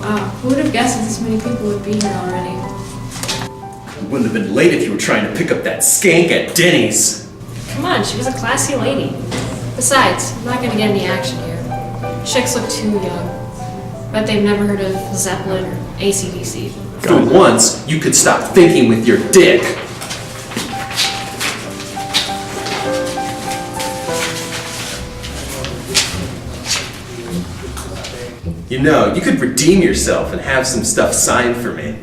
Wow, who would have guessed that this many people would be here already? You wouldn't have been late if you were trying to pick up that skank at Denny's. Come on, she was a classy lady. Besides, I'm not gonna get any action here. Chicks look too young. Bet they've never heard of Zeppelin or AC/DC. For once, you could stop thinking with your dick. You know, you could redeem yourself and have some stuff signed for me.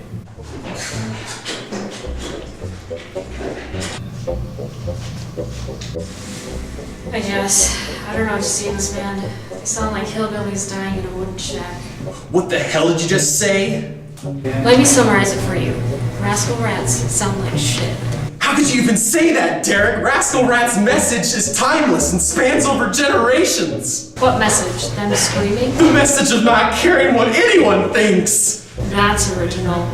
I guess. I don't know what to see in this band. They sound like hillbillies dying in a wooden shack. What the hell did you just say? Let me summarize it for you. Rascal Rats sound like shit. How could you even say that, Derek? Rascal Rat's message is timeless and spans over generations. What message? Them screaming? The message of not caring what anyone thinks. That's original.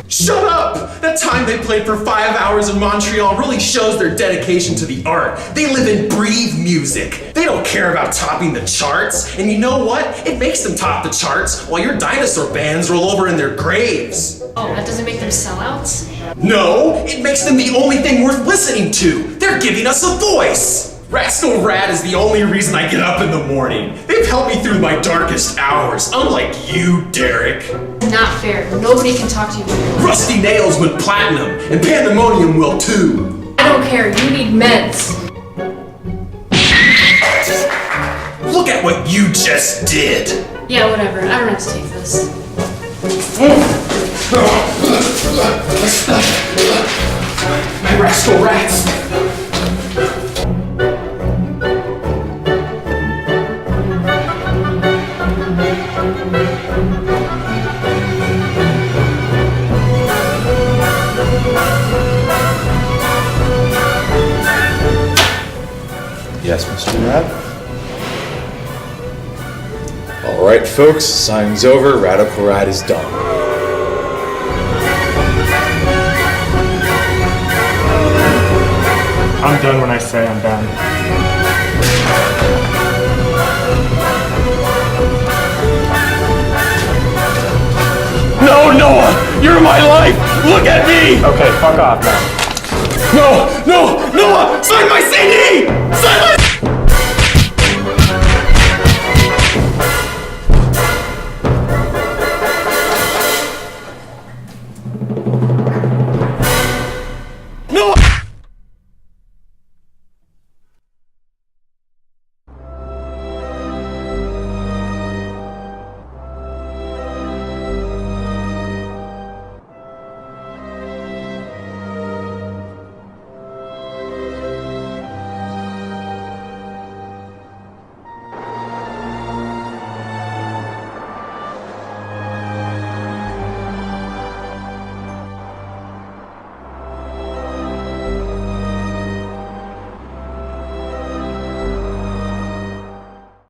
Shut up! That time they played for 5 hours in Montreal really shows their dedication to the art. They live and breathe music. They don't care about topping the charts. And you know what? It makes them top the charts while your dinosaur bands roll over in their graves. Oh, that doesn't make them sellouts? No, it makes them the only thing worth listening to. They're giving us a voice. Rascal Rat is the only reason I get up in the morning. They've helped me through my darkest hours, unlike you, Derek. Not fair. Nobody can talk to you. Rusty Nails went platinum, and Pandemonium will too. I don't care. You need meds. Look at what you just did. Yeah, whatever. I don't have to take this. My Rascal Rats. Yes, Mr. Rat? All right, folks, signing's over. Radical Rat is done. I'm done when I say I'm done. No, Noah! You're my life! Look at me! Okay, fuck off now. No! Noah! Sign my CD! Sign my